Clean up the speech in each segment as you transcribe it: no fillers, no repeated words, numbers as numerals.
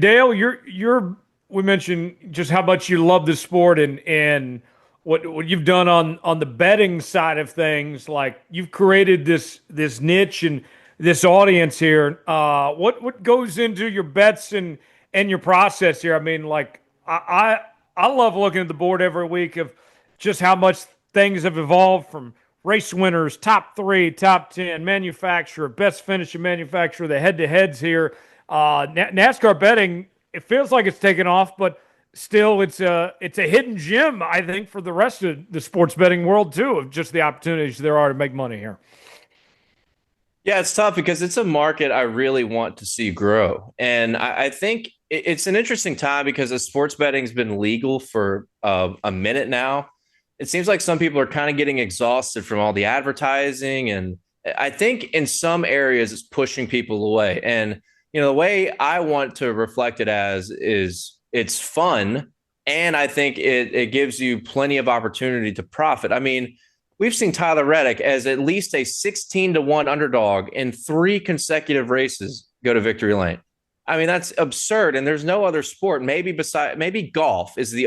And Dale, we mentioned just how much you love the sport and what you've done on the betting side of things. Like you've created this niche and this audience here. What goes into your bets and your process here? I mean, like I love looking at the board every week of just how much things have evolved from race winners, top three, top 10, manufacturer, best finishing manufacturer, the head to heads here. NASCAR betting, it feels like it's taken off, but still it's a hidden gem, I think, for the rest of the sports betting world too, of just the opportunities there are to make money here. Yeah, it's tough because it's a market I really want to see grow. And I think it's an interesting time because as sports betting's been legal for a minute now, it seems like some people are kind of getting exhausted from all the advertising. And I think in some areas it's pushing people away. And, the way I want to reflect it as is it's fun. And I think it gives you plenty of opportunity to profit. I mean, we've seen Tyler Reddick as at least a 16-1 underdog in three consecutive races go to victory lane. I mean, that's absurd. And there's no other sport, maybe golf is the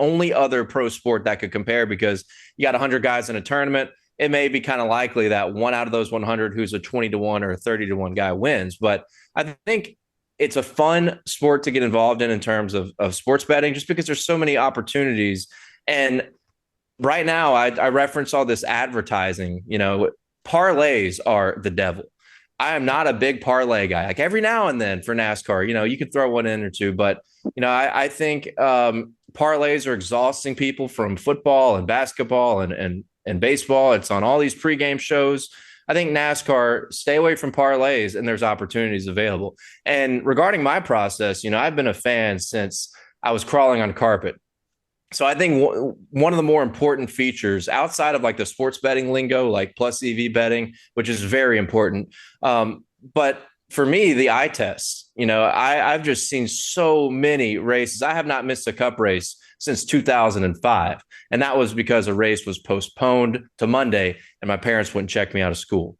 only other pro sport that could compare because you got 100 guys in a tournament. It may be kind of likely that one out of those 100 who's a 20-1 or a 30-1 guy wins. But I think it's a fun sport to get involved in terms of sports betting, just because there's so many opportunities. And right now, I reference all this advertising. Parlays are the devil. I am not a big parlay guy. Like every now and then for NASCAR, you could throw one in or two, but I think parlays are exhausting people from football and basketball and baseball. It's on all these pregame shows. I think NASCAR, stay away from parlays, and there's opportunities available. And regarding my process, I've been a fan since I was crawling on carpet. So I think one of the more important features outside of like the sports betting lingo, like plus EV betting, which is very important. But for me, the eye test, I've just seen so many races. I have not missed a cup race since 2005. And that was because a race was postponed to Monday and my parents wouldn't check me out of school.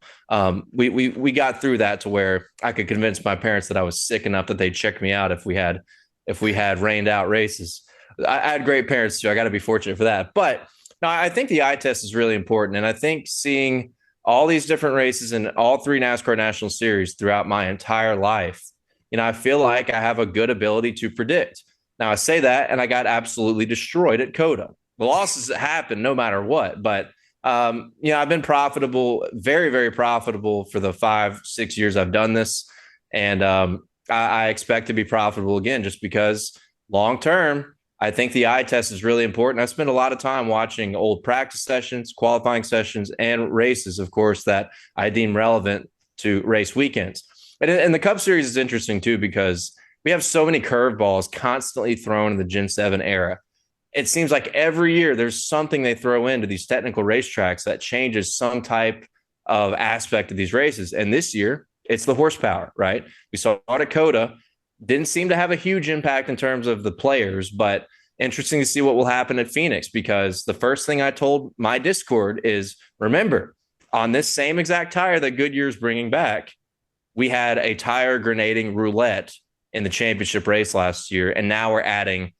We got through that to where I could convince my parents that I was sick enough that they'd check me out if we had rained out races. I had great parents too. I got to be fortunate for that. But no, I think the eye test is really important. And I think seeing all these different races in all three NASCAR National Series throughout my entire life, I feel like I have a good ability to predict. Now, I say that, and I got absolutely destroyed at COTA. The losses happen no matter what. But, I've been profitable, very, very profitable for the 5-6 years I've done this. And I expect to be profitable again just because long term, I think the eye test is really important. I spend a lot of time watching old practice sessions, qualifying sessions, and races, of course, that I deem relevant to race weekends. And the Cup Series is interesting, too, because we have so many curveballs constantly thrown in the Gen 7 era. It seems like every year there's something they throw into these technical racetracks that changes some type of aspect of these races. And this year, it's the horsepower, right? We saw Dakota didn't seem to have a huge impact in terms of the players, but interesting to see what will happen at Phoenix, because the first thing I told my Discord is, remember, on this same exact tire that Goodyear's bringing back, we had a tire grenading roulette in the championship race last year, and now we're adding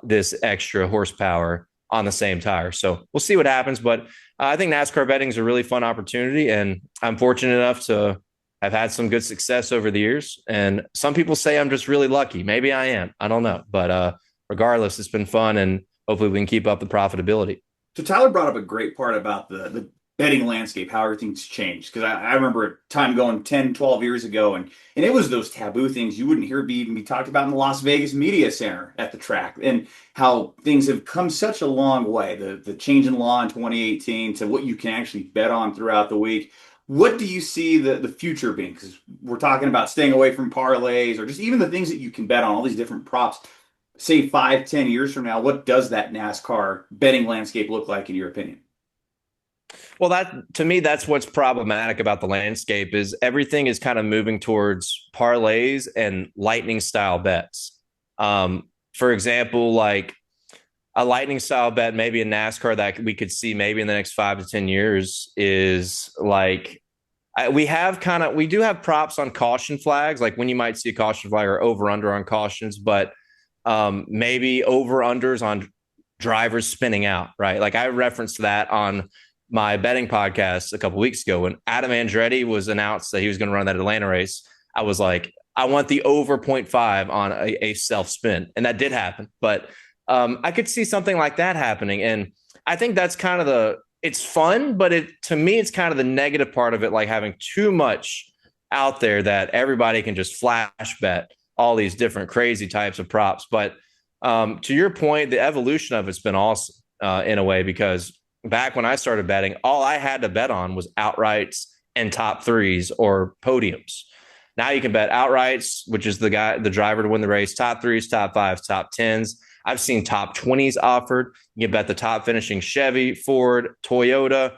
this extra horsepower on the same tire. So we'll see what happens, but I think NASCAR betting is a really fun opportunity, and I'm fortunate enough to I've had some good success over the years, and some people say I'm just really lucky. Maybe I am. I don't know. But regardless, it's been fun, and hopefully we can keep up the profitability. So Tyler brought up a great part about the betting landscape, how everything's changed. Because I remember a time going 10, 12 years ago, and it was those taboo things you wouldn't hear even be talked about in the Las Vegas Media Center at the track, and how things have come such a long way. The change in law in 2018 to what you can actually bet on throughout the week. What do you see the future being? Because we're talking about staying away from parlays or just even the things that you can bet on, all these different props. Say 5, 10 years from now, what does that NASCAR betting landscape look like in your opinion? Well, that to me, that's what's problematic about the landscape is everything is kind of moving towards parlays and lightning style bets. For example, like a lightning style bet, maybe in NASCAR that we could see maybe in the next 5 to 10 years is like We do have props on caution flags, like when you might see a caution flag or over under on cautions, but maybe over unders on drivers spinning out, right? Like I referenced that on my betting podcast a couple weeks ago when Adam Andretti was announced that he was going to run that Atlanta race. I was like, I want the over 0.5 on a self spin. And that did happen. But I could see something like that happening. And I think that's kind of it's fun, but to me, it's kind of the negative part of it, like having too much out there that everybody can just flash bet all these different crazy types of props. But to your point, the evolution of it's been awesome in a way, because back when I started betting, all I had to bet on was outrights and top threes or podiums. Now you can bet outrights, which is the driver to win the race, top threes, top fives, top tens. I've seen top 20s offered. You can bet the top finishing Chevy, Ford, Toyota,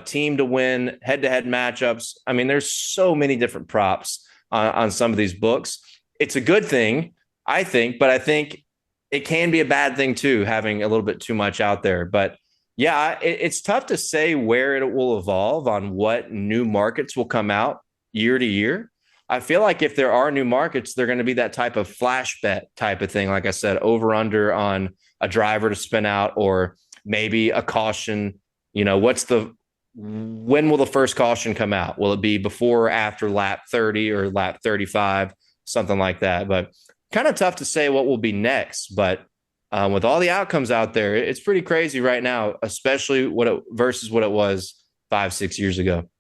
team to win, head-to-head matchups. I mean, there's so many different props on some of these books. It's a good thing, I think, but I think it can be a bad thing too, having a little bit too much out there. But yeah, it's tough to say where it will evolve on what new markets will come out year to year. I feel like if there are new markets, they're going to be that type of flash bet type of thing. Like I said, over under on a driver to spin out, or maybe a caution. When will the first caution come out? Will it be before or after lap 30 or lap 35, something like that? But kind of tough to say what will be next. But with all the outcomes out there, it's pretty crazy right now, especially versus what it was 5-6 years ago.